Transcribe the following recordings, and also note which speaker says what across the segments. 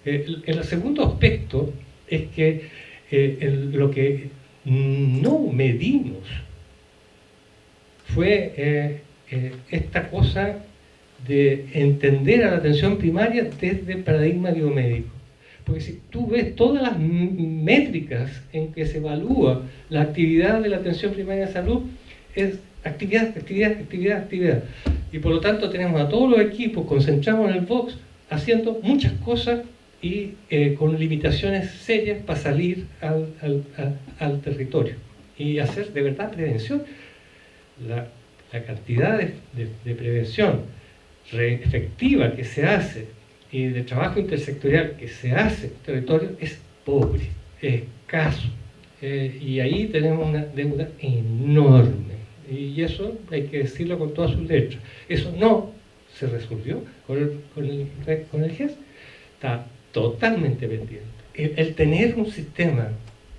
Speaker 1: El segundo aspecto es que lo que no medimos fue esta cosa de entender a la atención primaria desde el paradigma biomédico. Porque si tú ves todas las métricas en que se evalúa la actividad de la atención primaria de salud, es actividad, actividad, actividad, actividad. Y por lo tanto tenemos a todos los equipos concentrados en el box haciendo muchas cosas y con limitaciones serias para salir al territorio y hacer de verdad prevención. La cantidad de prevención efectiva que se hace y de trabajo intersectorial que se hace en el territorio es pobre, es escaso. Y ahí tenemos una deuda enorme. Y eso hay que decirlo con todas sus letras. Eso no se resolvió con el GES. Está totalmente pendiente. El tener un sistema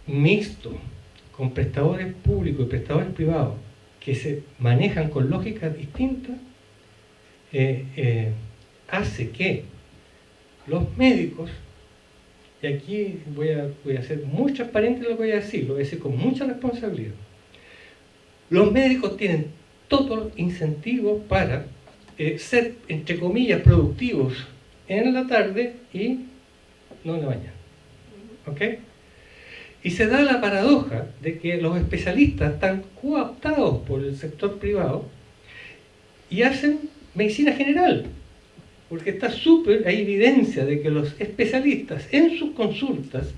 Speaker 1: mixto con prestadores públicos y prestadores privados que se manejan con lógicas distintas hace que los médicos, y aquí voy a ser muy transparente en lo que voy a decir con mucha responsabilidad, los médicos tienen todo incentivo para ser, entre comillas, productivos en la tarde y no en la mañana. ¿Ok? Y se da la paradoja de que los especialistas están cooptados por el sector privado y hacen medicina general, porque está súper, hay evidencia de que los especialistas en sus consultas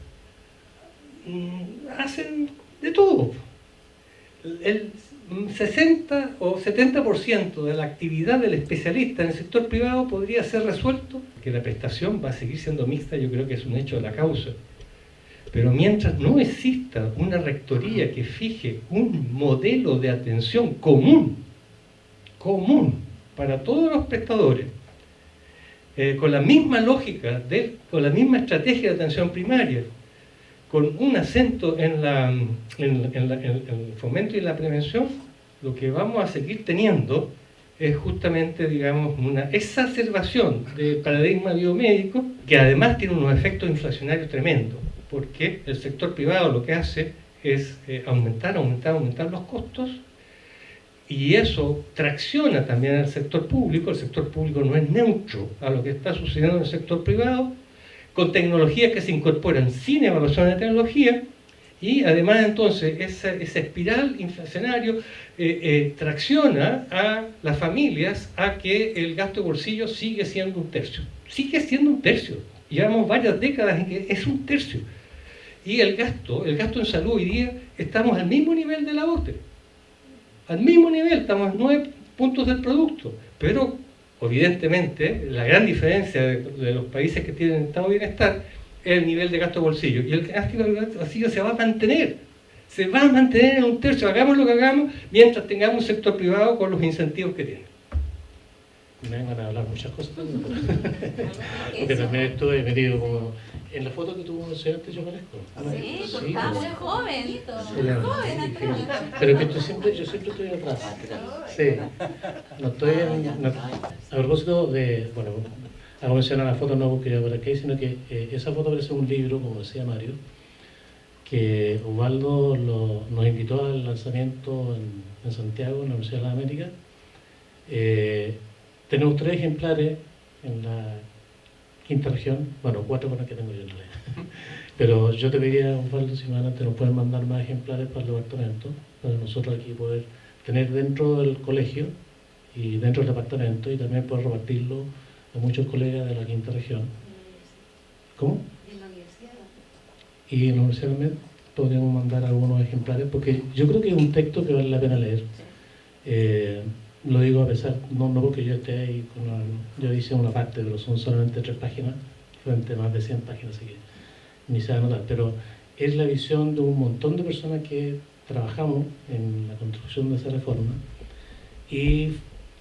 Speaker 1: hacen de todo. El 60 o 70% de la actividad del especialista en el sector privado podría ser resuelto, que la prestación va a seguir siendo mixta, yo creo que es un hecho de la causa. Pero mientras no exista una rectoría que fije un modelo de atención común para todos los prestadores, con la misma lógica, con la misma estrategia de atención primaria, con un acento en el fomento y la prevención, lo que vamos a seguir teniendo es justamente, digamos, una exacerbación del paradigma biomédico, que además tiene unos efectos inflacionarios tremendos, porque el sector privado lo que hace es aumentar los costos, y eso tracciona también al sector público. El sector público no es neutro a lo que está sucediendo en el sector privado, con tecnologías que se incorporan sin evaluación de tecnología, y además entonces esa espiral inflacionario tracciona a las familias a que el gasto de bolsillo sigue siendo un tercio. Llevamos varias décadas en que es un tercio. Y el gasto en salud hoy día estamos al mismo nivel de la OCDE. Al mismo nivel, estamos en 9 puntos del producto. Pero, evidentemente, la gran diferencia de los países que tienen estado de bienestar es el nivel de gasto de bolsillo. Y el gasto de bolsillo se va a mantener. Se va a mantener en un tercio, hagamos lo que hagamos, mientras tengamos un sector privado con los incentivos que tiene.
Speaker 2: Me van a hablar muchas cosas, porque también estuve metido como en la foto que tú mencionaste, yo parezco.
Speaker 3: Sí, porque estaba muy joven.
Speaker 2: Pero que yo siempre estoy atrás. Sí. No estoy a propósito de, bueno, hago mención a la foto no porque ya por aquí, sino que esa foto parece un libro, como decía Mario, que Osvaldo nos invitó al lanzamiento en Santiago, en la Universidad de las Américas. Tenemos 3 ejemplares en la quinta región, bueno, 4 con las que tengo yo en realidad. Pero yo te pediría, Osvaldo, si más adelante nos pueden mandar más ejemplares para el departamento, para nosotros aquí poder tener dentro del colegio y dentro del departamento, y también poder repartirlo a muchos colegas de la quinta región. ¿Cómo?
Speaker 3: En la universidad.
Speaker 2: Y en la universidad también podríamos mandar algunos ejemplares, porque yo creo que es un texto que vale la pena leer. Lo digo a pesar, no porque yo esté ahí, yo hice una parte, pero son solamente 3 páginas, frente a más de 100 páginas, así que ni se va a notar. Pero es la visión de un montón de personas que trabajamos en la construcción de esa reforma, y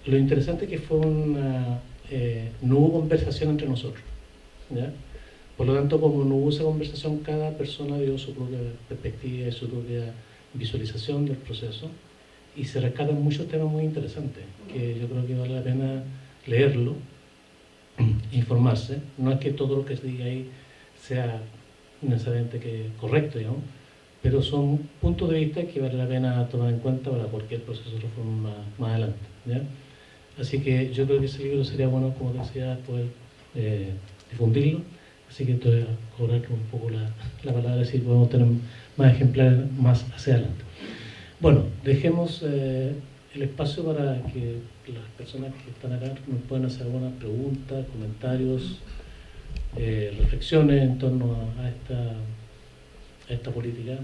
Speaker 2: lo interesante es que fue no hubo conversación entre nosotros, ¿ya? Por lo tanto, como no hubo esa conversación, cada persona dio su propia perspectiva y su propia visualización del proceso, y se rescatan muchos temas muy interesantes, que yo creo que vale la pena leerlo. informarse. No es que todo lo que se diga ahí sea necesariamente que correcto, digamos, pero son puntos de vista que vale la pena tomar en cuenta para cualquier proceso de reforma más adelante, ¿ya? Así que yo creo que ese libro sería bueno, como decía, poder difundirlo. Así que te voy a cobrar un poco la palabra, si podemos tener más ejemplares más hacia adelante. Bueno, dejemos el espacio para que las personas que están acá nos puedan hacer algunas preguntas, comentarios, reflexiones en torno a esta política.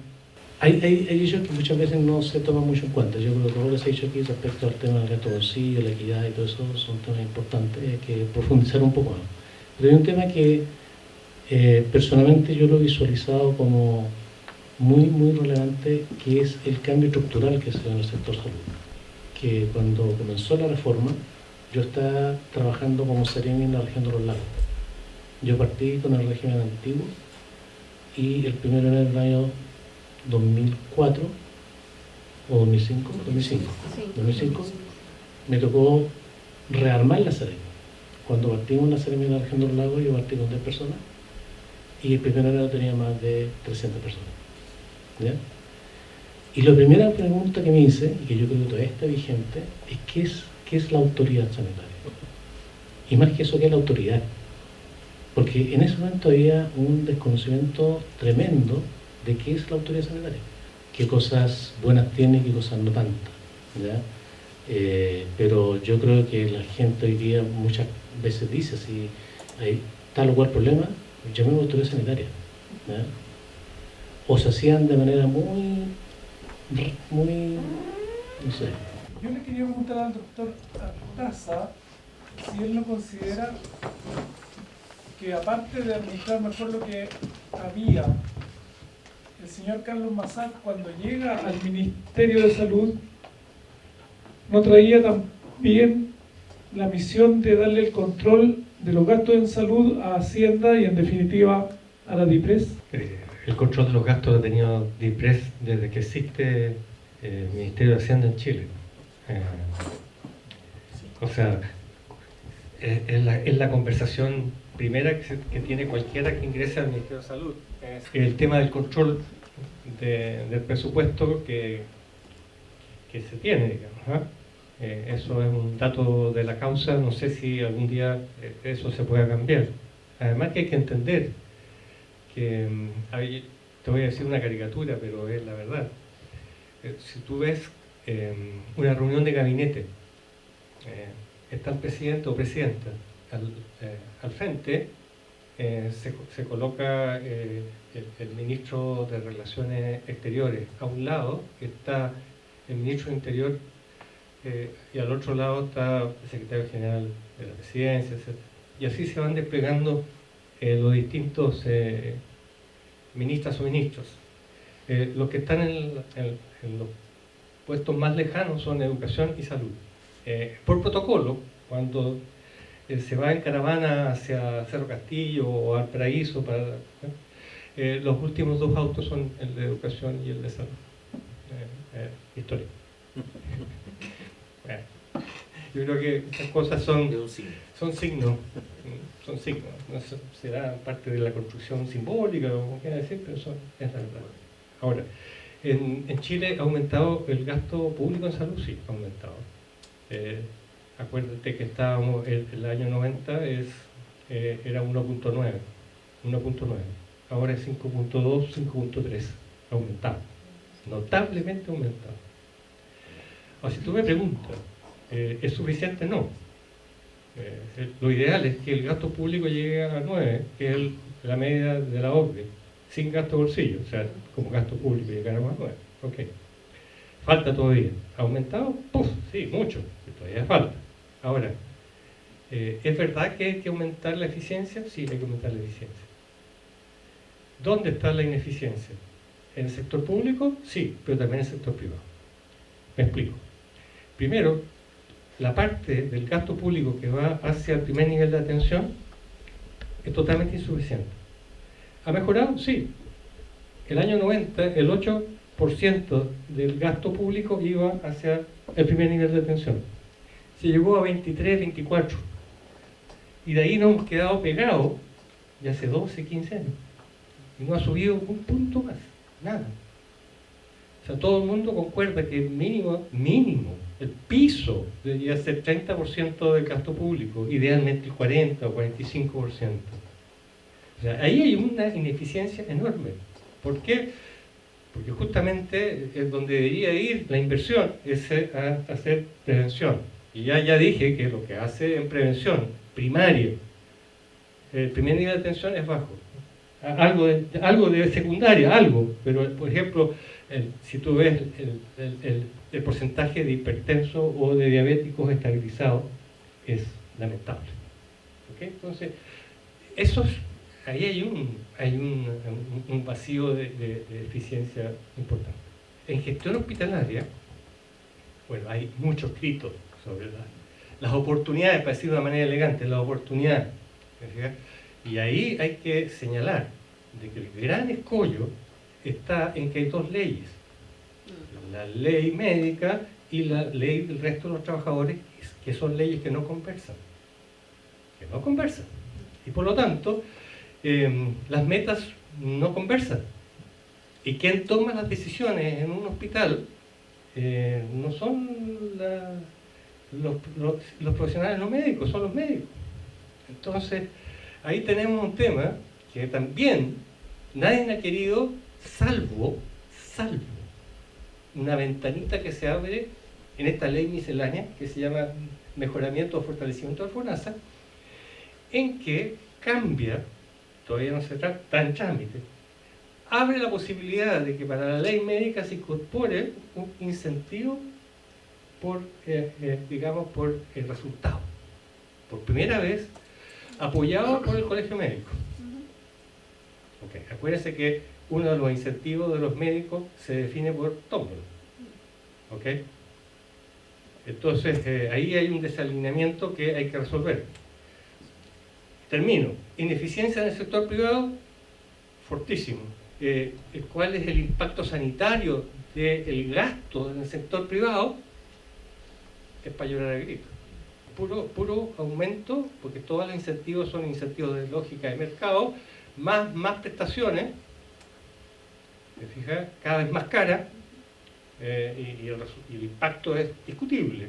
Speaker 2: Hay hechos que muchas veces no se toman mucho en cuenta. Yo creo que todo lo que se ha dicho aquí respecto al tema del gasto bolsillo, la equidad y todo eso son temas importantes, hay que profundizar un poco más. Pero hay un tema que personalmente yo lo he visualizado como muy, muy relevante, que es el cambio estructural que se da en el sector salud. Que cuando comenzó la reforma, yo estaba trabajando como seremi en la región de los lagos. Yo partí con el régimen antiguo y el 1 de enero del año 2004 o 2005, 2005 me tocó rearmar la Seremi. Cuando partimos la Seremi en la región de los lagos, yo partí con 10 personas y el 1 de enero tenía más de 300 personas. ¿Ya? Y la primera pregunta que me hice, y que yo creo que todavía está vigente, es ¿qué es la autoridad sanitaria? Y más que eso, ¿qué es la autoridad? Porque en ese momento había un desconocimiento tremendo de qué es la autoridad sanitaria, qué cosas buenas tiene y qué cosas no tantas, ¿ya? Pero yo creo que la gente hoy día muchas veces dice, si hay tal o cual problema, llamemos autoridad sanitaria, ¿ya? O se hacían de manera muy, no sé.
Speaker 4: Yo le quería preguntar al doctor Artaza si él no considera que, aparte de administrar mejor lo que había, el señor Carlos Massad, cuando llega al Ministerio de Salud, no traía también la misión de darle el control de los gastos en salud a Hacienda y, en definitiva, a la DIPRES.
Speaker 1: El control de los gastos lo ha tenido DIPRES desde que existe el Ministerio de Hacienda en Chile. O sea, es la conversación primera que tiene cualquiera que ingrese al Ministerio de Salud. Es el tema del control del presupuesto que se tiene, digamos, ¿eh? Eso es un dato de la causa, no sé si algún día eso se pueda cambiar. Además que hay que entender que, te voy a decir una caricatura, pero es la verdad. Si tú ves una reunión de gabinete, está el presidente o presidenta al frente, se coloca el ministro de Relaciones Exteriores. A un lado está el ministro de Interior y al otro lado está el secretario general de la presidencia, etc. Y así se van desplegando los distintos ministras o ministros. Los que están en los puestos más lejanos son educación y salud. Por protocolo, cuando se va en caravana hacia Cerro Castillo o al Paraíso, los últimos dos autos son el de educación y el de salud. Histórico. Bueno, yo creo que estas cosas son signos. Son signos. No será parte de la construcción simbólica, o como quiera decir, pero es la verdad. Ahora, en Chile ha aumentado el gasto público en salud, sí, ha aumentado. Acuérdate que estábamos, el año 90 era 1.9, ahora es 5.2, 5.3, aumentado, notablemente aumentado. Ahora, si tú me preguntas, ¿es suficiente? No. Lo ideal es que el gasto público llegue a 9, que es la media de la OCDE, sin gasto bolsillo, o sea, como gasto público llegáramos a 9. Ok. Falta todavía. ¿Ha aumentado? ¡Puf! Sí, mucho. Todavía falta. Ahora, ¿es verdad que hay que aumentar la eficiencia? Sí, hay que aumentar la eficiencia. ¿Dónde está la ineficiencia? ¿En el sector público? Sí, pero también en el sector privado. Me explico. Primero, la parte del gasto público que va hacia el primer nivel de atención es totalmente insuficiente. ¿Ha mejorado? Sí. El año 90, el 8% del gasto público iba hacia el primer nivel de atención. Se llegó a 23, 24. Y de ahí nos hemos quedado pegados ya hace 12, 15 años. Y no ha subido un punto más, nada. O sea, todo el mundo concuerda que mínimo, el piso debería ser 30% del gasto público, idealmente el 40 o 45%. O sea, ahí hay una ineficiencia enorme. ¿Por qué? Porque justamente es donde debería ir la inversión, es a hacer prevención. Y ya dije que lo que hace en prevención primaria, el primer nivel de atención es bajo. Algo de secundaria, pero por ejemplo, si tú ves el porcentaje de hipertensos o de diabéticos estabilizados, es lamentable. ¿Okay? Entonces, ahí hay un vacío de eficiencia importante. En gestión hospitalaria, bueno, hay mucho escrito sobre las oportunidades, para decirlo de una manera elegante, las oportunidades. Y ahí hay que señalar de que el gran escollo está en que hay dos leyes. La ley médica y la ley del resto de los trabajadores, que son leyes que no conversan. Y por lo tanto, las metas no conversan. Y quien toma las decisiones en un hospital no son los profesionales no médicos, son los médicos. Entonces, ahí tenemos un tema que también nadie ha querido, salvo una ventanita que se abre en esta ley miscelánea que se llama Mejoramiento o Fortalecimiento de FONASA, en que cambia, todavía no se está en trámite, abre la posibilidad de que para la ley médica se incorpore un incentivo por el resultado. Por primera vez, apoyado por el Colegio Médico. Okay. Acuérdense que uno de los incentivos de los médicos se define por tómbola. ¿Okay? Entonces, ahí hay un desalineamiento que hay que resolver. Termino. Ineficiencia en el sector privado, fortísimo. ¿Cuál es el impacto sanitario del gasto en el sector privado? Es para llorar el grito. Puro aumento, porque todos los incentivos son incentivos de lógica de mercado, más prestaciones, ¿te fijas? Cada vez más cara, y el impacto es discutible.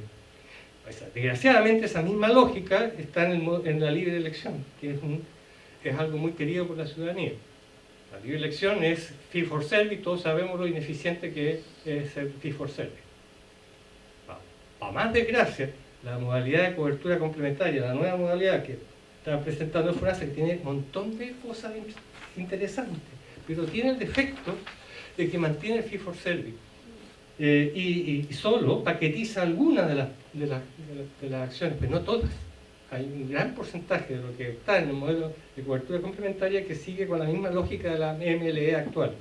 Speaker 1: O sea, desgraciadamente esa misma lógica está en la libre elección, que es algo muy querido por la ciudadanía. La libre elección es fee for service, todos sabemos lo ineficiente que es el fee for service. A más desgracia, la modalidad de cobertura complementaria, la nueva modalidad que está presentando el FONASA, que tiene un montón de cosas interesantes, pero tiene el defecto de que mantiene el fee for service y solo paquetiza algunas de las acciones, pero no todas. Hay un gran porcentaje de lo que está en el modelo de cobertura complementaria que sigue con la misma lógica de la MLE actual.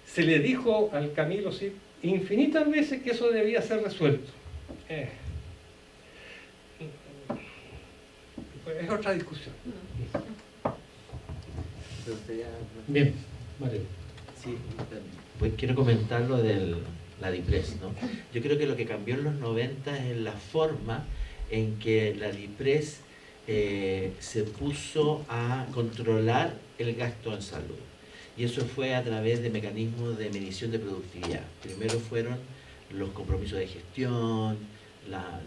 Speaker 1: Se le dijo al Camilo sí, infinitas veces que eso debía ser resuelto. Es otra discusión.
Speaker 2: Bien, Mario.
Speaker 5: Sí, pues quiero comentar lo de la DIPRES, ¿no? Yo creo que lo que cambió en los 90 es la forma en que la DIPRES se puso a controlar el gasto en salud. Y eso fue a través de mecanismos de medición de productividad. Primero fueron los compromisos de gestión,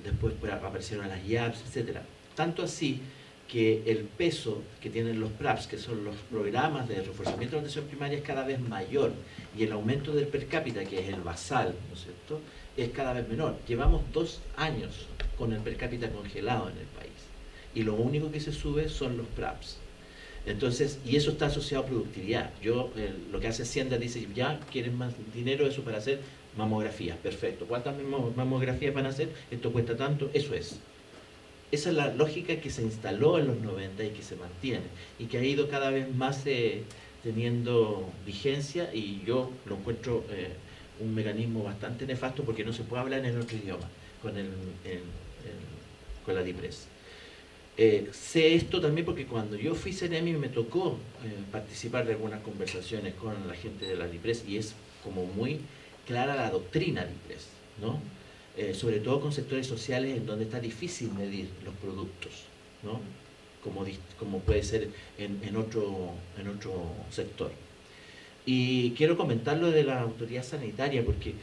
Speaker 5: después aparecieron las IAPS, etc. Tanto así que el peso que tienen los PRAPS, que son los programas de reforzamiento de la atención primaria, es cada vez mayor, y el aumento del per cápita, que es el basal, ¿no es cierto?, es cada vez menor. Llevamos 2 años con el per cápita congelado en el país, y lo único que se sube son los PRAPS. Entonces, y eso está asociado a productividad. Lo que hace Hacienda dice, ya quieren más dinero, eso para hacer mamografías, perfecto. ¿Cuántas mamografías van a hacer? Esto cuesta tanto, eso es. Esa es la lógica que se instaló en los 90 y que se mantiene, y que ha ido cada vez más teniendo vigencia, y yo lo encuentro un mecanismo bastante nefasto porque no se puede hablar en otro idioma con la DIPRES. Sé esto también porque cuando yo fui CEREMI me tocó participar de algunas conversaciones con la gente de la DIPRES, y es como muy clara la doctrina DIPRES, ¿no? Sobre todo con sectores sociales en donde está difícil medir los productos, ¿no? como puede ser en otro sector. Y quiero comentar lo de la autoridad sanitaria, porque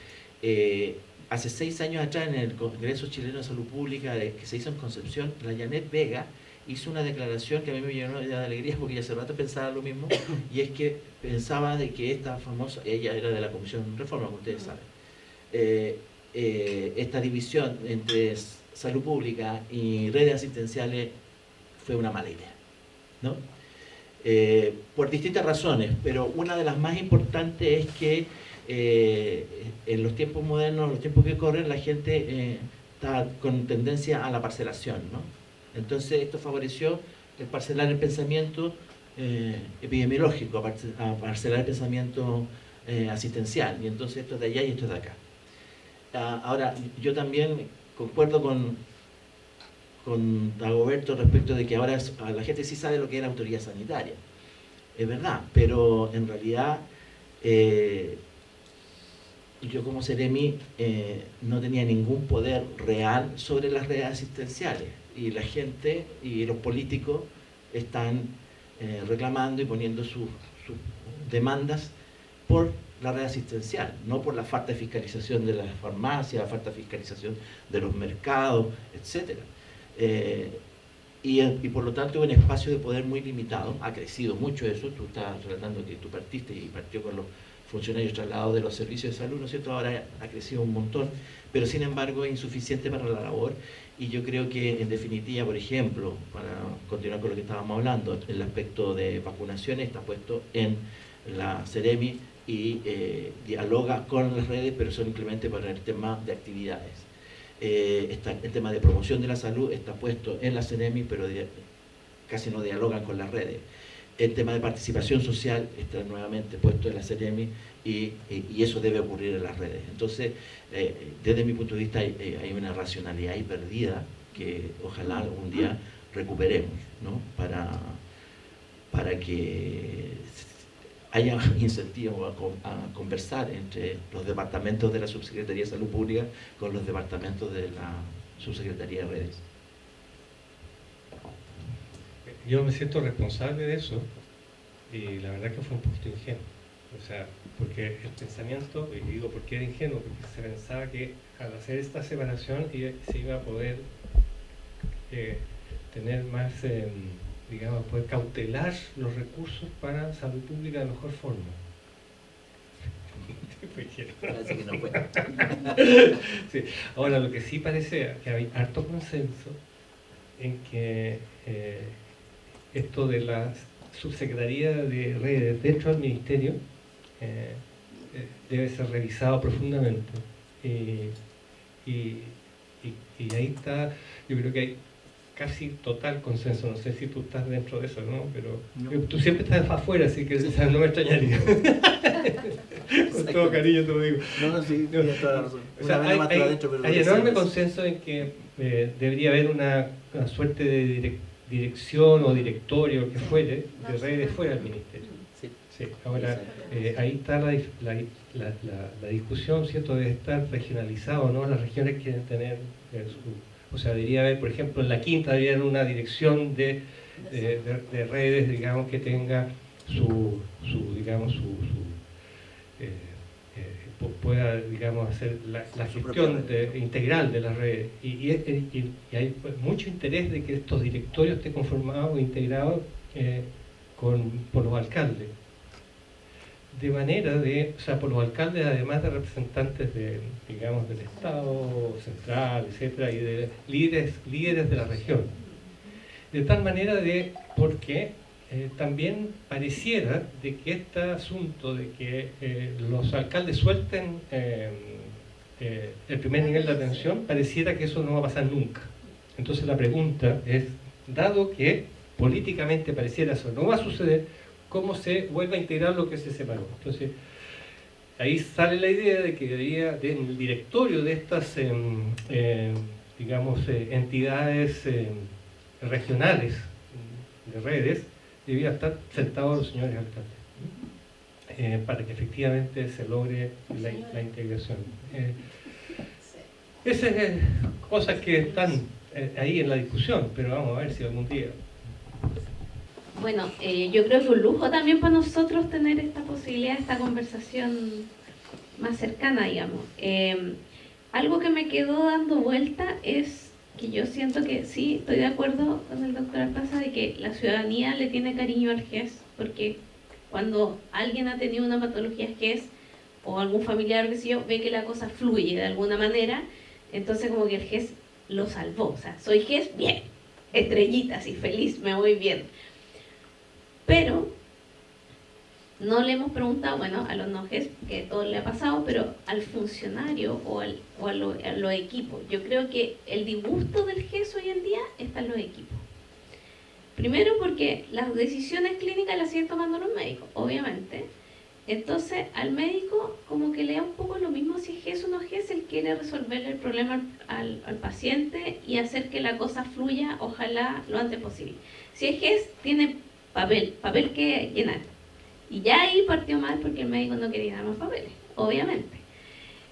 Speaker 5: hace 6 años atrás, en el Congreso Chileno de Salud Pública que se hizo en Concepción, la Janet Vega hizo una declaración que a mí me llenó de alegría, porque ella hace rato pensaba lo mismo, y es que pensaba de que esta famosa, ella era de la Comisión Reforma, como ustedes saben, esta división entre salud pública y redes asistenciales fue una mala idea, ¿no? Por distintas razones, pero una de las más importantes es que en los tiempos modernos, los tiempos que corren, la gente está con tendencia a la parcelación, ¿no? Entonces esto favoreció el parcelar el pensamiento epidemiológico, a parcelar el pensamiento asistencial, y entonces esto es de allá y esto es de acá. Ahora, yo también concuerdo con Dagoberto respecto de que ahora la gente sí sabe lo que es la autoridad sanitaria. Es verdad, pero en realidad yo como Seremi no tenía ningún poder real sobre las redes asistenciales, y la gente y los políticos están reclamando y poniendo sus demandas por la red asistencial, no por la falta de fiscalización de las farmacias, la falta de fiscalización de los mercados, etc. Y por lo tanto un espacio de poder muy limitado. Ha crecido mucho eso. Tú estás relatando que tú partiste y partió con los funcionarios trasladados de los servicios de salud, ¿no es cierto? Ahora ha crecido un montón, pero sin embargo es insuficiente para la labor. Y yo creo que en definitiva, por ejemplo, para continuar con lo que estábamos hablando, el aspecto de vacunaciones está puesto en la Seremi y dialoga con las redes, pero simplemente para el tema de actividades. El tema de promoción de la salud está puesto en la Seremi, pero casi no dialogan con las redes. El tema de participación social está nuevamente puesto en la Seremi, y eso debe ocurrir en las redes. Entonces, desde mi punto de vista, hay una racionalidad ahí perdida que ojalá algún día recuperemos, ¿no? Para que haya incentivo a conversar entre los departamentos de la Subsecretaría de Salud Pública con los departamentos de la Subsecretaría de Redes.
Speaker 1: Yo me siento responsable de eso, y la verdad que fue un poquito ingenuo. O sea, porque el pensamiento, y digo por qué era ingenuo, porque se pensaba que al hacer esta separación se iba a poder tener más, digamos, poder cautelar los recursos para salud pública de mejor forma.
Speaker 5: Parece que no fue.
Speaker 1: Sí. Ahora, lo que sí parece que hay harto consenso en que esto de la subsecretaría de redes dentro del ministerio debe ser revisado profundamente, y ahí está, yo creo que hay casi total consenso. No sé si tú estás dentro de eso, ¿no? Pero no. Tú siempre estás afuera, así que no me extrañaría. Con todo cariño te lo digo.
Speaker 5: No, sí, tienes toda la razón.
Speaker 1: O sea, hay enorme consenso en que debería haber una suerte de dirección o directorio, que fuere, de redes fuera del ministerio. Sí. Ahora, ahí está la discusión, ¿cierto? Debe estar regionalizado, ¿no? Las regiones quieren tener o sea, debería haber, por ejemplo, en la quinta debería haber una dirección de redes, digamos, que tenga pueda, digamos, hacer la gestión integral de las redes. Y hay mucho interés de que estos directorios estén conformados o integrados por los alcaldes. De manera o sea, por los alcaldes, además de representantes digamos, del Estado central, etcétera, y de líderes de la región. De tal manera porque también pareciera de que este asunto de que los alcaldes suelten el primer nivel de atención, pareciera que eso no va a pasar nunca. Entonces la pregunta es, dado que políticamente pareciera eso no va a suceder, ¿cómo se vuelve a integrar lo que se separó? Entonces, ahí sale la idea de que debería, en el directorio de estas, digamos, entidades regionales de redes, debía estar sentados los señores alcaldes, para que efectivamente se logre la integración. Esas cosas que están ahí en la discusión, pero vamos a ver si algún día
Speaker 3: Bueno, yo creo que un lujo también para nosotros tener esta posibilidad, esta conversación más cercana, digamos. Algo que me quedó dando vuelta es que yo siento que sí, estoy de acuerdo con el doctor Artaza de que la ciudadanía le tiene cariño al GES, porque cuando alguien ha tenido una patología GES o algún familiar, qué sé yo, ve que la cosa fluye de alguna manera, entonces como que el GES lo salvó. O sea, soy GES, bien, estrellita, así, feliz, me voy bien. Pero no le hemos preguntado, bueno, a los no GES, que todo le ha pasado, pero al funcionario o a los equipos. Yo creo que el disgusto del GES hoy en día está en los equipos. Primero porque las decisiones clínicas las siguen tomando los médicos, obviamente. Entonces, al médico como que le da un poco lo mismo si es GES o no GES, él quiere resolver el problema al paciente y hacer que la cosa fluya, ojalá, lo antes posible. Si es GES, tiene papel que llenar. Y ya ahí partió mal porque el médico no quería dar más papeles, obviamente.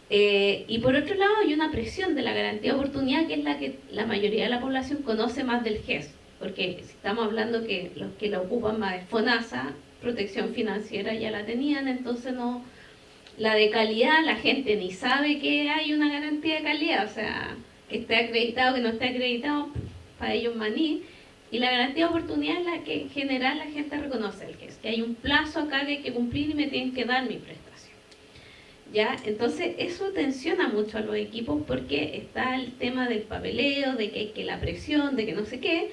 Speaker 3: Y por otro lado hay una presión de la garantía de oportunidad, que es la que la mayoría de la población conoce más del GES. Porque si estamos hablando que los que la ocupan más es FONASA, protección financiera ya la tenían, entonces no, la de calidad, la gente ni sabe que hay una garantía de calidad, o sea, que esté acreditado, que no esté acreditado, para ellos maní. Y la garantía de oportunidad es la que en general la gente reconoce el GES, que hay un plazo acá que hay que cumplir y me tienen que dar mi prestación. ¿Ya? Entonces eso tensiona mucho a los equipos porque está el tema del papeleo, de que la presión, de que no sé qué.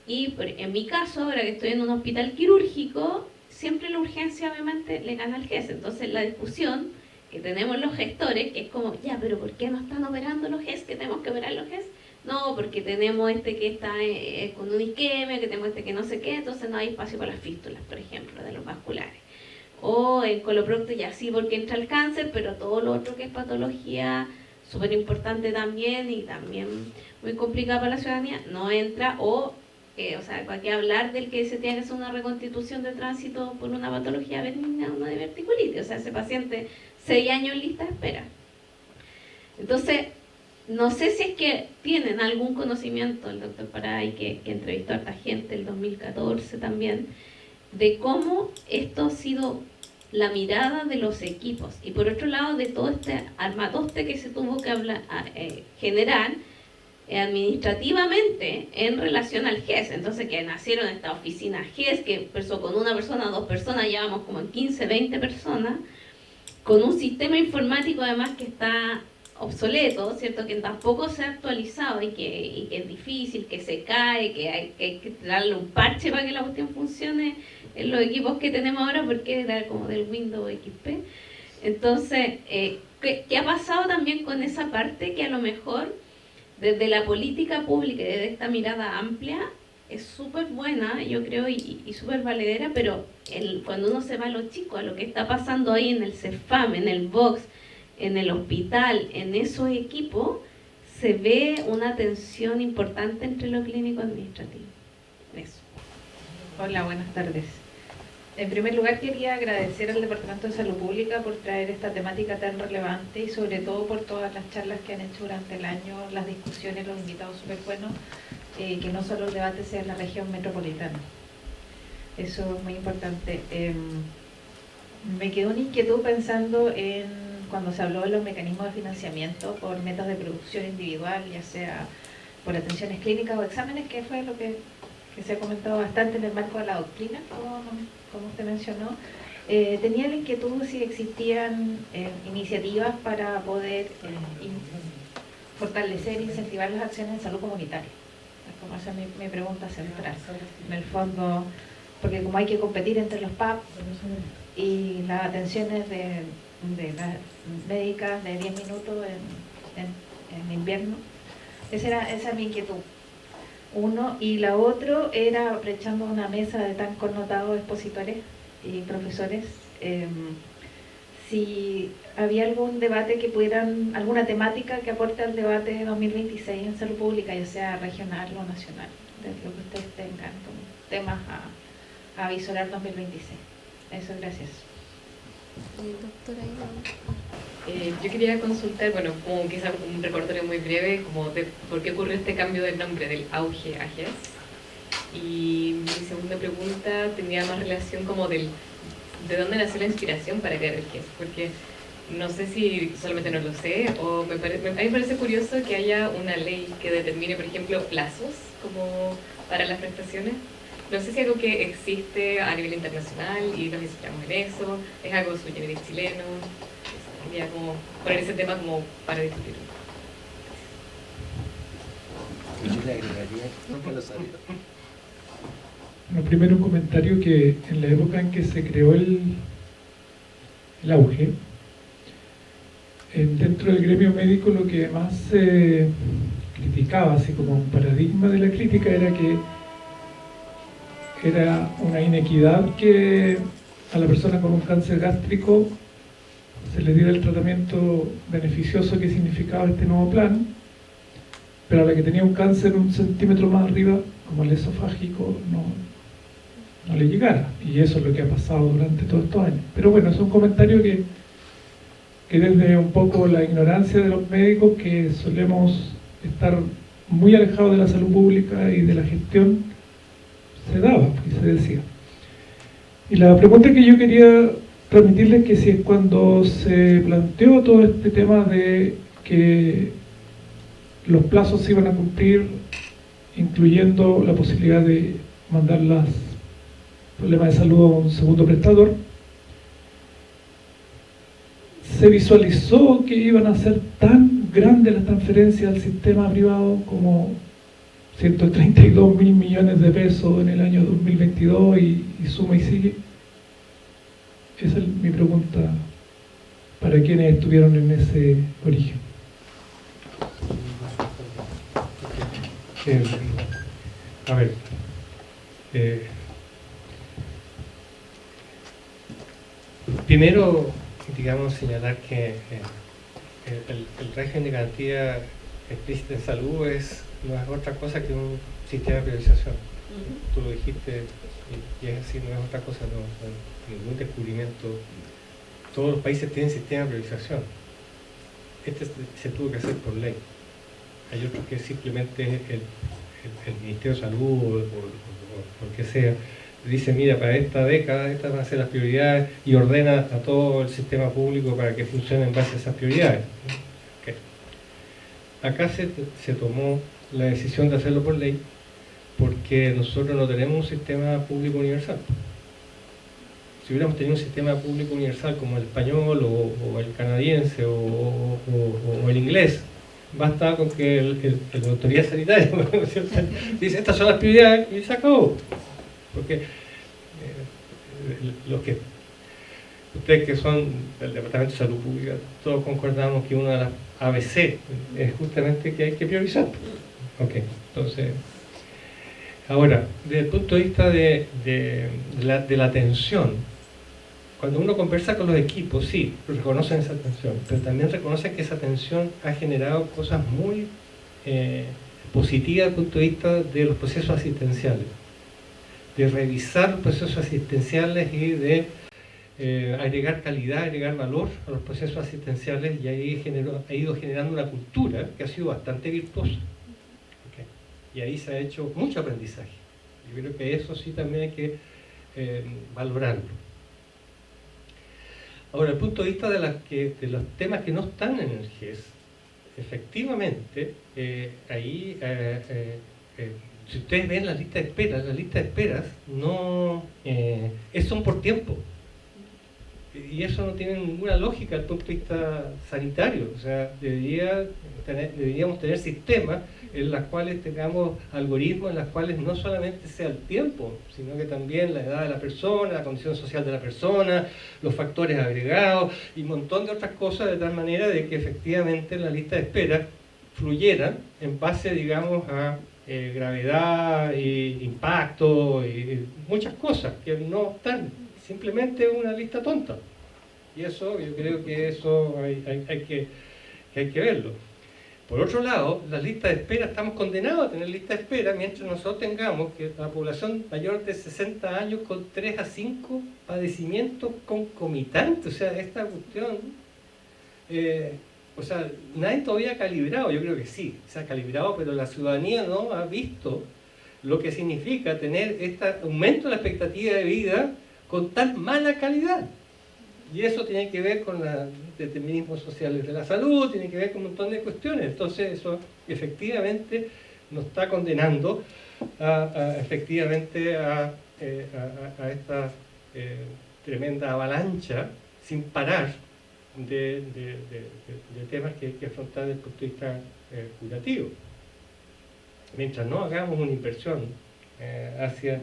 Speaker 3: Y en mi caso, ahora que estoy en un hospital quirúrgico, siempre la urgencia obviamente le gana al GES. Entonces la discusión que tenemos los gestores, que es como, ya, pero ¿por qué no están operando los GES? ¿Que tenemos que operar los GES? No, porque tenemos este que está con un isquemia, que tenemos este que no sé qué, entonces no hay espacio para las fístulas, por ejemplo, de los vasculares. O en coloprocto ya sí, porque entra el cáncer, pero todo lo otro que es patología súper importante también y también muy complicada para la ciudadanía, no entra. O sea, ¿para qué hablar del que se tiene que hacer una reconstitución de tránsito por una patología benigna, una diverticulitis? O sea, ese paciente 6 años en lista de espera. Entonces, no sé si es que tienen algún conocimiento, el doctor Paray, que entrevistó a esta gente el 2014 también, de cómo esto ha sido la mirada de los equipos. Y por otro lado, de todo este armatoste que se tuvo que generar administrativamente en relación al GES. Entonces, que nacieron estas oficinas GES, que empezó con una persona, 2 personas, llevamos como en 15, 20 personas, con un sistema informático además que está obsoleto, ¿cierto? Que tampoco se ha actualizado y que es difícil, que se cae, que hay que darle un parche para que la cuestión funcione en los equipos que tenemos ahora, porque era como del Windows XP. Entonces, ¿qué ha pasado también con esa parte que a lo mejor desde la política pública y desde esta mirada amplia es súper buena, yo creo, y súper valedera, pero cuando uno se va a lo chico, a lo que está pasando ahí en el CEFAM, en el Vox, en el hospital, en esos equipos, se ve una tensión importante entre lo clínico y administrativo. Eso.
Speaker 6: Hola, buenas tardes. En primer lugar, quería agradecer al Departamento de Salud Pública por traer esta temática tan relevante y sobre todo por todas las charlas que han hecho durante el año, las discusiones, los invitados súper buenos, que no solo el debate sea en la región metropolitana. Eso es muy importante. Me quedó una inquietud pensando en cuando se habló de los mecanismos de financiamiento por metas de producción individual, ya sea por atenciones clínicas o exámenes, que fue lo que se ha comentado bastante en el marco de la doctrina, como usted mencionó. Tenía la inquietud si existían iniciativas para poder fortalecer e incentivar las acciones de salud comunitaria. Como esa es mi pregunta central. En el fondo, porque como hay que competir entre los PAP y las atenciones de las médicas de 10 minutos en invierno, esa es mi inquietud. Uno, y la otra era, aprovechando una mesa de tan connotados expositores y profesores, si había algún debate que pudieran, alguna temática que aporte al debate de 2026 en salud pública, ya sea regional o nacional, de lo que ustedes tengan como temas a visorar 2026. Eso, gracias.
Speaker 3: Doctora,
Speaker 7: yo quería consultar, bueno, como quizá un recordatorio muy breve, como de por qué ocurrió este cambio del nombre del auge a GES. Y mi segunda pregunta tenía más relación como de dónde nació la inspiración para crear el GES, porque no sé si solamente no lo sé, o a mí me parece curioso que haya una ley que determine, por ejemplo, plazos como para las prestaciones. No sé si es algo que existe a nivel internacional y nos inspiramos en eso, es algo sui generis chileno. Quería como poner ese tema como para discutirlo.
Speaker 5: Yo le agregaría, no lo sabía.
Speaker 4: Bueno, primero un comentario que en la época en que se creó el auge, dentro del gremio médico lo que más se criticaba, así como un paradigma de la crítica, era que era una inequidad que a la persona con un cáncer gástrico se le diera el tratamiento beneficioso que significaba este nuevo plan, pero a la que tenía un cáncer un centímetro más arriba, como el esofágico, no le llegara. Y eso es lo que ha pasado durante todos estos años. Pero bueno, es un comentario que desde un poco la ignorancia de los médicos, que solemos estar muy alejados de la salud pública y de la gestión, se daba y se decía. Y la pregunta que yo quería transmitirles es que si es cuando se planteó todo este tema de que los plazos se iban a cumplir, incluyendo la posibilidad de mandar los problemas de salud a un segundo prestador, se visualizó que iban a ser tan grandes las transferencias al sistema privado como 132.000 millones de pesos en el año 2022 y suma y sigue. Esa es mi pregunta para quienes estuvieron en ese origen.
Speaker 1: A ver, primero, digamos, señalar que el régimen de garantía explícita en salud no es otra cosa que un sistema de priorización. Tú lo dijiste y es así, no es otra cosa, no es ningún descubrimiento. Todos los países tienen sistema de priorización. Este se tuvo que hacer por ley. Hay otros que simplemente el Ministerio de Salud o lo que sea dice, mira, para esta década estas van a ser las prioridades, y ordena a todo el sistema público para que funcione en base a esas prioridades. Okay. Acá se tomó la decisión de hacerlo por ley porque nosotros no tenemos un sistema público universal. Si hubiéramos tenido un sistema público universal como el español o el canadiense o el inglés, basta con que la autoridad sanitaria dice, estas son las prioridades y se acabó. Porque ustedes que son del Departamento de Salud Pública, todos concordamos que una de las ABC es justamente que hay que priorizar. Ok, entonces, ahora, desde el punto de vista de la atención, cuando uno conversa con los equipos, sí, reconocen esa atención, pero también reconocen que esa atención ha generado cosas muy positivas desde el punto de vista de los procesos asistenciales, de revisar los procesos asistenciales y de agregar calidad, agregar valor a los procesos asistenciales, y ahí ha ido generando una cultura que ha sido bastante virtuosa. Okay. Y ahí se ha hecho mucho aprendizaje. Yo creo que eso sí también hay que valorarlo. Ahora, desde el punto de vista de los temas que no están en el GES, efectivamente, ahí, si ustedes ven las listas de esperas no son por tiempo. Y eso no tiene ninguna lógica desde el punto de vista sanitario. O sea, deberíamos tener sistemas en los cuales tengamos algoritmos en los cuales no solamente sea el tiempo, sino que también la edad de la persona, la condición social de la persona, los factores agregados y un montón de otras cosas, de tal manera de que efectivamente la lista de espera fluyera en base, digamos, a gravedad, impacto y muchas cosas que no están. Simplemente una lista tonta. Y eso, yo creo que eso hay que verlo. Por otro lado, las listas de espera, estamos condenados a tener listas de espera mientras nosotros tengamos que la población mayor de 60 años con 3 a 5 padecimientos concomitantes. O sea, esta cuestión, nadie todavía ha calibrado, yo creo que sí, se ha calibrado, pero la ciudadanía no ha visto lo que significa tener este aumento de la expectativa de vida con tan mala calidad. Y eso tiene que ver con los determinismos sociales de la salud, tiene que ver con un montón de cuestiones. Entonces eso efectivamente nos está condenando efectivamente a esta tremenda avalancha sin parar de temas que hay que afrontar desde el punto de vista curativo. Mientras no hagamos una inversión hacia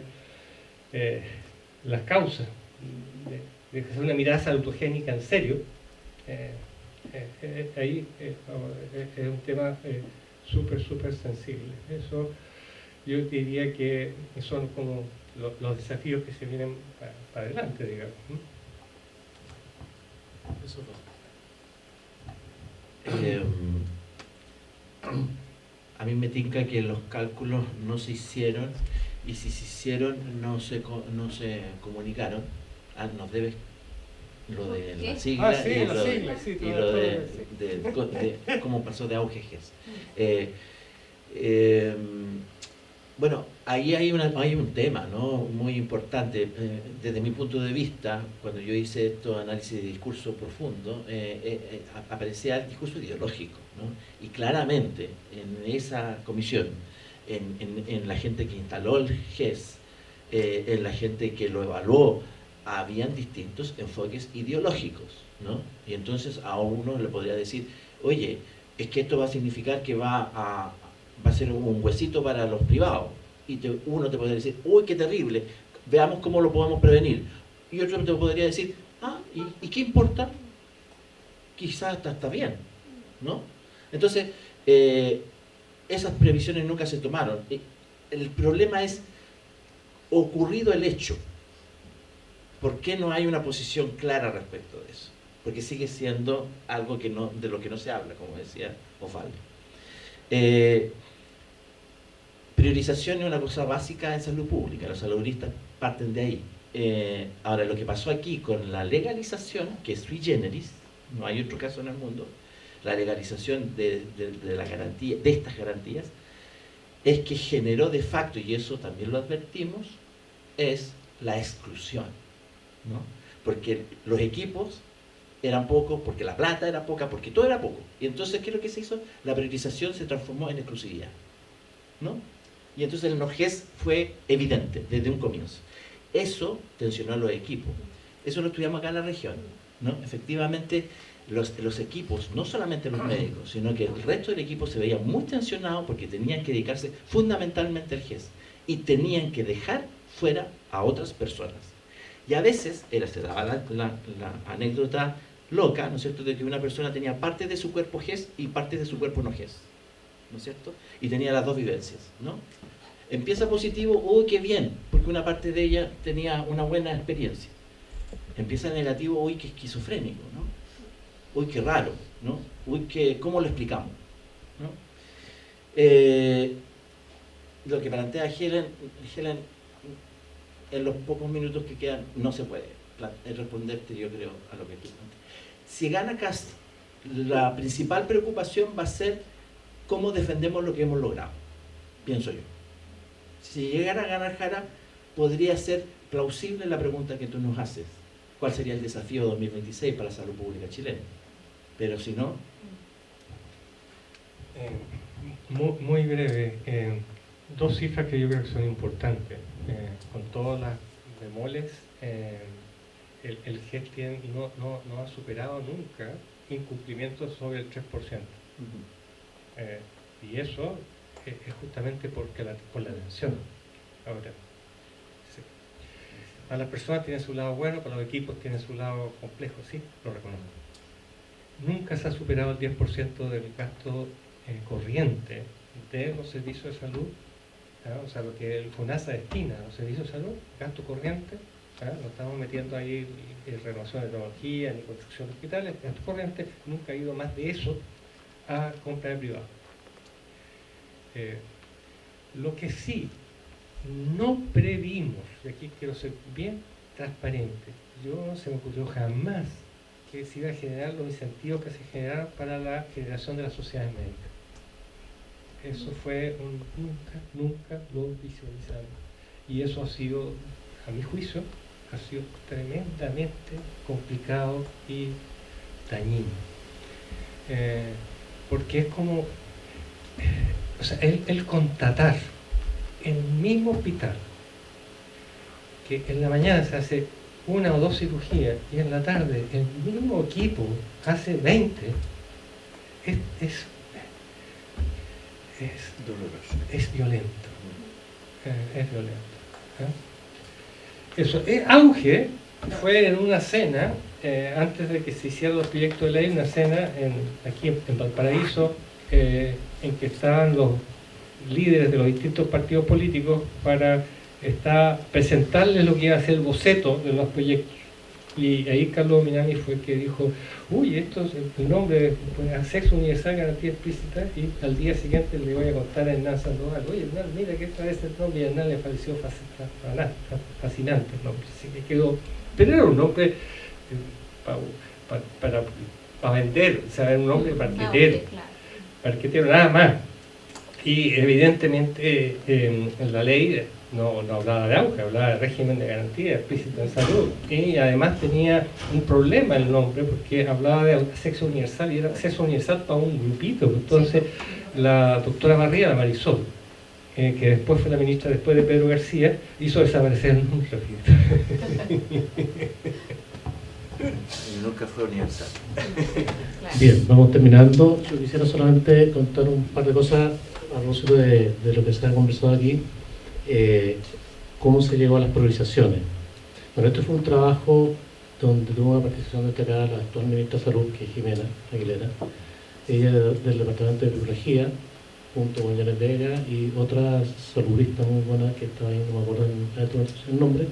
Speaker 1: las causas, de hacer una mirada salutogénica en serio, ahí es un tema súper sensible. Eso yo diría que son como los desafíos que se vienen para adelante, digamos.
Speaker 2: Eso
Speaker 5: a mí me tinca que los cálculos no se hicieron, y si se hicieron no se comunicaron. Nos debes lo de la sigla y lo de cómo pasó de auge GES. Bueno, ahí hay un tema, ¿no?, muy importante. Desde mi punto de vista, cuando yo hice esto análisis de discurso profundo, aparecía el discurso ideológico, ¿no? Y claramente en esa comisión, en la gente que instaló el GES, en la gente que lo evaluó, habían distintos enfoques ideológicos, ¿no? Y entonces a uno le podría decir, oye, es que esto va a significar que va a ser un huesito para los privados. Y uno te podría decir, uy, qué terrible, veamos cómo lo podemos prevenir. Y otro te podría decir, ¿y qué importa? Quizás está bien, ¿no? Entonces, esas previsiones nunca se tomaron. El problema es, ocurrido el hecho, ¿por qué no hay una posición clara respecto de eso? Porque sigue siendo algo de lo que no se habla, como decía Osvaldo. Priorización es una cosa básica en salud pública, los saludistas parten de ahí. Ahora, lo que pasó aquí con la legalización, que es sui generis, no hay otro caso en el mundo, la legalización de la garantía, de estas garantías, es que generó de facto, y eso también lo advertimos, es la exclusión, ¿no? Porque los equipos eran pocos, porque la plata era poca, porque todo era poco. Y entonces, ¿qué es lo que se hizo? La priorización se transformó en exclusividad, ¿no? Y entonces el no-GES fue evidente desde un comienzo. Eso tensionó a los equipos. Eso lo estudiamos acá en la región, ¿no? Efectivamente, los equipos, no solamente los médicos, sino que el resto del equipo se veía muy tensionado porque tenían que dedicarse fundamentalmente al GES y tenían que dejar fuera a otras personas. Y a veces se daba la anécdota loca, ¿no es cierto?, de que una persona tenía parte de su cuerpo GES y parte de su cuerpo no GES, ¿no es cierto? Y tenía las dos vivencias, ¿no? Empieza positivo, ¡uy, qué bien! Porque una parte de ella tenía una buena experiencia. Empieza negativo, ¡uy, qué esquizofrénico!, ¿no? ¡Uy, qué raro!, ¿no? ¡Uy, cómo lo explicamos!, ¿no? Lo que plantea Helen, en los pocos minutos que quedan, no se puede responderte, yo creo, a lo que tú planteas. Si gana Cast, la principal preocupación va a ser cómo defendemos lo que hemos logrado, pienso yo. Si llegara a ganar Jara, podría ser plausible la pregunta que tú nos haces. ¿Cuál sería el desafío 2026 para la salud pública chilena? Pero si no...
Speaker 1: Muy breve. Dos cifras que yo creo que son importantes. Con todas las bemoles, el GES no ha superado nunca incumplimientos sobre el 3%. Y eso es justamente por la atención. Ahora, sí. Para las personas tiene su lado bueno, para los equipos tiene su lado complejo, sí, lo reconozco. Nunca se ha superado el 10% del gasto corriente de los servicios de salud, ¿no? O sea, lo que el FONASA destina a los servicios de salud, gasto corriente, ¿no? No estamos metiendo ahí renovación de tecnología ni construcción de hospitales, gasto corriente, nunca ha ido más de eso a compra de privado. Lo que sí no previmos, y aquí quiero ser bien transparente, no se me ocurrió jamás que se iba a generar los incentivos que se generaron para la generación de las sociedades médicas. Eso fue nunca lo visualizaron. Y eso ha sido, a mi juicio, ha sido tremendamente complicado y dañino. Porque es como, o sea, el constatar en el mismo hospital que en la mañana se hace 1 o 2 cirugías y en la tarde el mismo equipo hace 20, es
Speaker 5: Doloroso.
Speaker 1: es violento. Es violento. Eso, auge fue en una cena, antes de que se hicieran los proyectos de ley, una cena aquí en Valparaíso, en que estaban los líderes de los distintos partidos políticos para presentarles lo que iba a ser el boceto de los proyectos. Y ahí Carlos Minami fue el que dijo, uy, esto es el nombre, pues, acceso universal, garantía explícita, y al día siguiente le voy a contar a Hernán Sandoval, oye Hernán, mira que esta vez el nombre, y a Hernán le pareció fascinante el nombre, así que quedó, pero era un nombre para vender, o sea, era un nombre parquetero, nada más. Y evidentemente en la ley no hablaba de auge, hablaba de régimen de garantía explícita en salud. Y además tenía un problema el nombre, porque hablaba de acceso universal y era acceso universal para un grupito. Entonces la doctora Barriga, la Marisol, que después fue la ministra después de Pedro García, hizo desaparecer el nombre.
Speaker 5: Y nunca fue universal.
Speaker 2: Bien, vamos terminando. Yo quisiera solamente contar un par de cosas a propósito de lo que se ha conversado aquí. Cómo se llegó a las priorizaciones. Bueno, esto fue un trabajo donde tuvo una participación destacada la actual ministra de Salud, que es Jimena Aguilera, ella del Departamento de Biología, junto con Janet Vega y otra saludista muy buena que estaba ahí, no me acuerdo el nombre.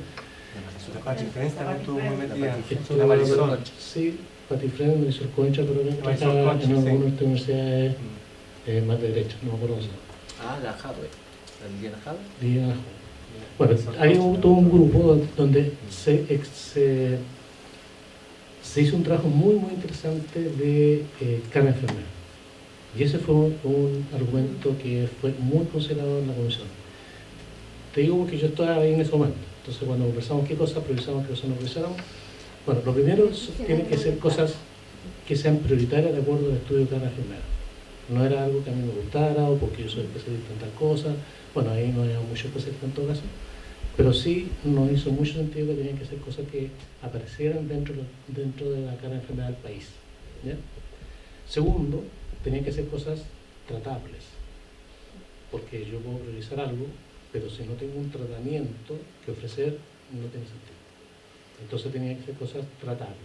Speaker 8: La Pati Friends también estuvo muy metida.
Speaker 2: La Marisol. Sí, Pati Friends, Marisol Concha, pero que trabaja en algunas universidades más de derecho, no me acuerdo.
Speaker 5: La Hadwe. ¿La Liliana Hadwe?
Speaker 2: Liliana Hadwe. Bueno, hay todo un grupo donde se hizo un trabajo muy interesante de carne enfermera. Y ese fue un argumento que fue muy considerado en la comisión. Te digo porque yo estaba ahí en ese momento. Entonces, cuando conversamos qué cosas priorizamos, qué cosas no priorizamos, bueno, lo primero tiene que ser cosas que sean prioritarias de acuerdo al estudio de carne enfermera. No era algo que a mí me gustara o porque yo soy especialista en tal cosa. Bueno, ahí no había mucho especialista en todo caso. Pero sí nos hizo mucho sentido que tenían que ser cosas que aparecieran dentro de la carne enfermera del país. ¿Ya? Segundo, tenían que ser cosas tratables. Porque yo puedo priorizar algo, pero si no tengo un tratamiento que ofrecer, no tiene sentido. Entonces tenían que ser cosas tratables.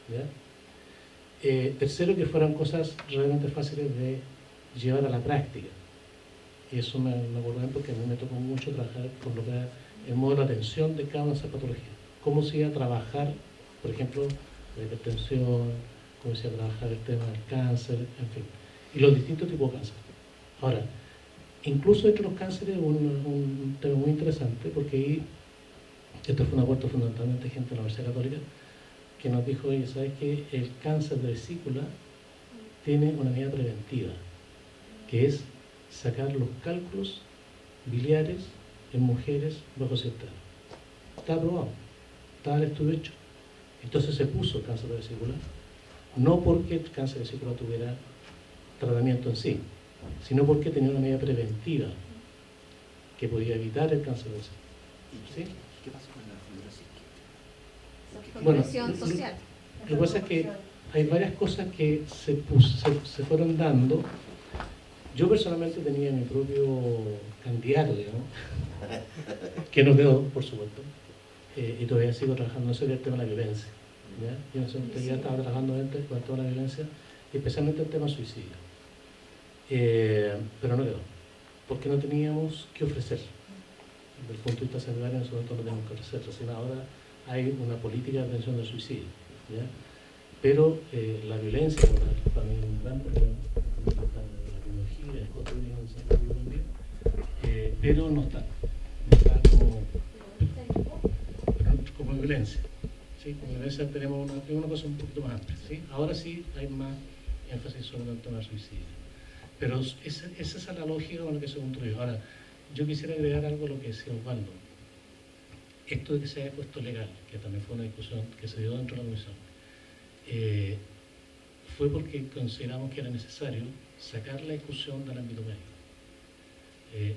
Speaker 2: ¿Ya? Tercero, que fueran cosas realmente fáciles de llevar a la práctica. Y eso me acuerdo porque a mí me tocó mucho trabajar con lo que era el modo de atención de cada una de esas patologías. Cómo se iba a trabajar, por ejemplo, la hipertensión, cómo se iba a trabajar el tema del cáncer, en fin. Y los distintos tipos de cáncer. Ahora, incluso entre los cánceres un tema muy interesante, porque ahí, esto fue un acuerdo fundamentalmente de gente de la Universidad Católica, que nos dijo, oye, ¿sabes qué? El cáncer de vesícula tiene una medida preventiva, que es sacar los cálculos biliares en mujeres bajo cierta edad. Está aprobado, está el estudio hecho. Entonces se puso cáncer de vesícula, no porque el cáncer de vesícula tuviera tratamiento en sí, sino porque tenía una medida preventiva que podía evitar el cáncer de vesícula. ¿Sí?
Speaker 5: ¿Qué pasa con la fibrosis?
Speaker 2: Bueno,
Speaker 3: social.
Speaker 2: Lo que pasa es que hay varias cosas que se fueron dando. Yo personalmente tenía mi propio candidato, digamos, que no quedó, por supuesto, y todavía sigo trabajando en eso, que es el tema de la violencia. ¿Ya? Yo en ese momento ya estaba trabajando antes con el tema de la violencia, y especialmente el tema del suicidio. Pero no quedó, porque no teníamos que ofrecer. Desde el punto de vista sanitario, en ese momento no teníamos que ofrecer. Recién ahora hay una política de atención del suicidio. ¿Ya? Pero la violencia, para mí, un gran problema, pero no está como violencia. ¿Sí? Como violencia tenemos una cosa un poquito más amplia. ¿Sí? Ahora sí hay más énfasis sobre el tema del suicidio. Pero esa es la lógica con la que se construyó. Ahora, yo quisiera agregar algo a lo que decía Osvaldo. Esto de que se haya puesto legal, que también fue una discusión que se dio dentro de la comisión, fue porque consideramos que era necesario sacar la discusión del ámbito médico.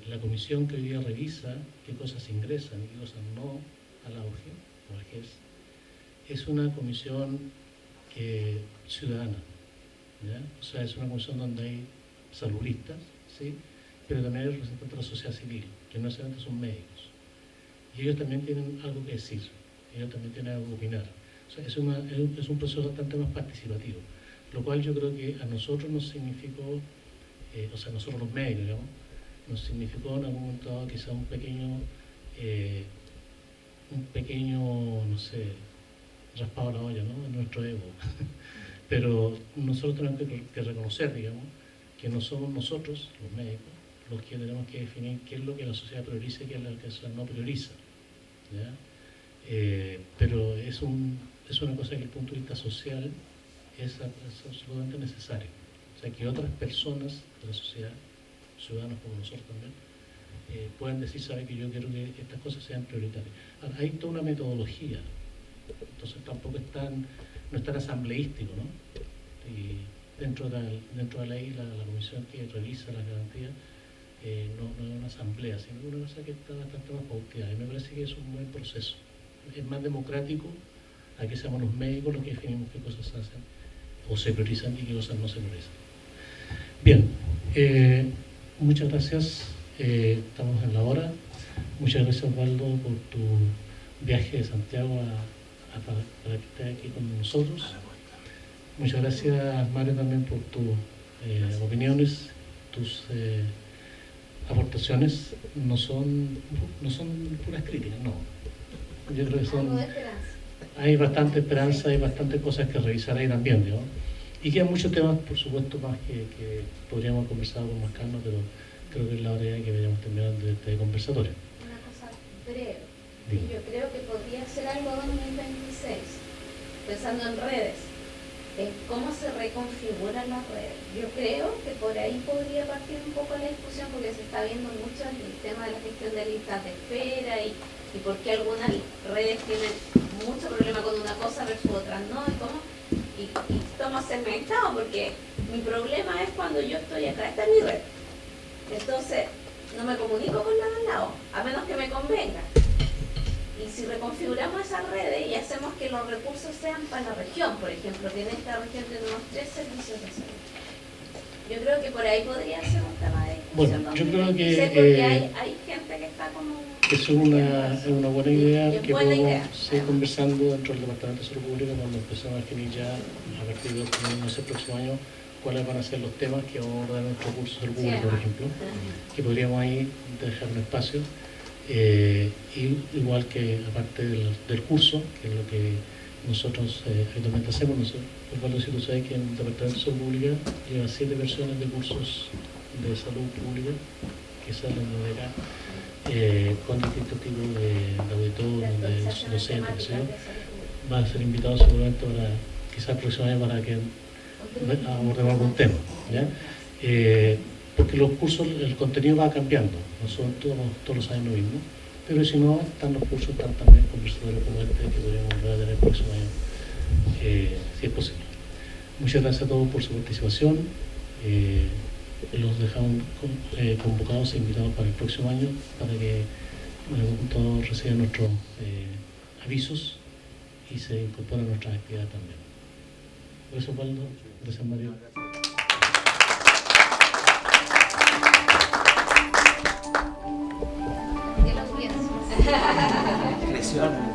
Speaker 2: La comisión que hoy día revisa qué cosas ingresan y qué cosas no a la OGE, o a GES, es una comisión ciudadana, ¿ya? O sea, es una comisión donde hay saludistas, ¿sí? Pero también hay representantes de la sociedad civil, que no solamente son médicos. Y ellos también tienen algo que decir, ellos también tienen algo que opinar. O sea, es un proceso bastante más participativo, lo cual yo creo que a nosotros nos significó, o sea, nosotros los médicos, digamos, nos significó en algún momento dado quizá un pequeño, no sé, raspado a la olla, ¿no? En nuestro ego. Pero nosotros tenemos que reconocer, digamos, que no somos nosotros, los médicos, los que tenemos que definir qué es lo que la sociedad prioriza y qué es lo que la sociedad no prioriza, ¿ya? Pero es una cosa que desde el punto de vista social es absolutamente necesario. O sea, que otras personas de la sociedad, ciudadanos como nosotros también, puedan decir, sabe que yo quiero que estas cosas sean prioritarias. Ahora, hay toda una metodología, entonces tampoco no es tan asambleístico, ¿no? Y dentro de la ley, la comisión que revisa las garantías no es una asamblea, sino una cosa que está bastante más pauteada. Y me parece que es un buen proceso. Es más democrático a que seamos los médicos los que definimos qué cosas se hacen o se priorizan y qué cosas no se priorizan. Bien, muchas gracias. Estamos en la hora. Muchas gracias, Osvaldo, por tu viaje de Santiago para que estés aquí con nosotros. Muchas gracias, Mario, también por tus opiniones, tus aportaciones. No son puras críticas, no. Yo creo que hay bastante esperanza, hay bastantes cosas que revisar ahí también, ¿no? Y quedan muchos temas, por supuesto, más que podríamos haber conversado con más calma, pero creo que es la hora ya que vayamos terminando este conversatorio.
Speaker 3: Una cosa breve.
Speaker 2: Dime.
Speaker 3: Yo creo que podría ser algo 2026, pensando en redes, en cómo se reconfiguran las redes. Yo creo que por ahí podría partir un poco la discusión, porque se está viendo mucho el tema de la gestión de listas de espera y por qué algunas redes tienen mucho problema con una cosa versus otras no, y estamos segmentados, porque mi problema es cuando yo estoy acá, esta es mi red, entonces no me comunico con la de al lado, a menos que me convenga. Y si reconfiguramos esas redes y hacemos que los recursos sean para la región, por ejemplo, que en esta región tenemos 3 servicios de salud, yo creo que por ahí podría ser un tema de discusión.
Speaker 2: Bueno, yo creo que
Speaker 3: porque hay gente que está como...
Speaker 2: es una buena idea que podemos seguir conversando dentro del Departamento de Salud Pública cuando empecemos a definir ya, a partir de el próximo año, cuáles van a ser los temas que vamos a abordar en nuestro curso de salud pública, por ejemplo, que podríamos ahí dejar un espacio. Igual que aparte del curso, que es lo que nosotros habitualmente hacemos, Osvaldo, si tú sabes que en el Departamento de Salud Pública lleva 7 versiones de cursos de salud pública que salen de acá, con distintos tipos de auditores, de docentes, va a ser invitado seguramente para, quizás el próximo año, para que abordemos algún tema, ¿ya? Porque los cursos, el contenido va cambiando, no son todos los años lo mismo, pero si no, están los cursos, están también conversatorios como este que podríamos tener el próximo año, si es posible. Muchas gracias a todos por su participación. Los dejamos convocados e invitados para el próximo año, para que todos reciban nuestros avisos y se incorporen a nuestras actividades también. Gracias, Osvaldo. Gracias, Mario.
Speaker 3: Que los pienso.
Speaker 8: Presión.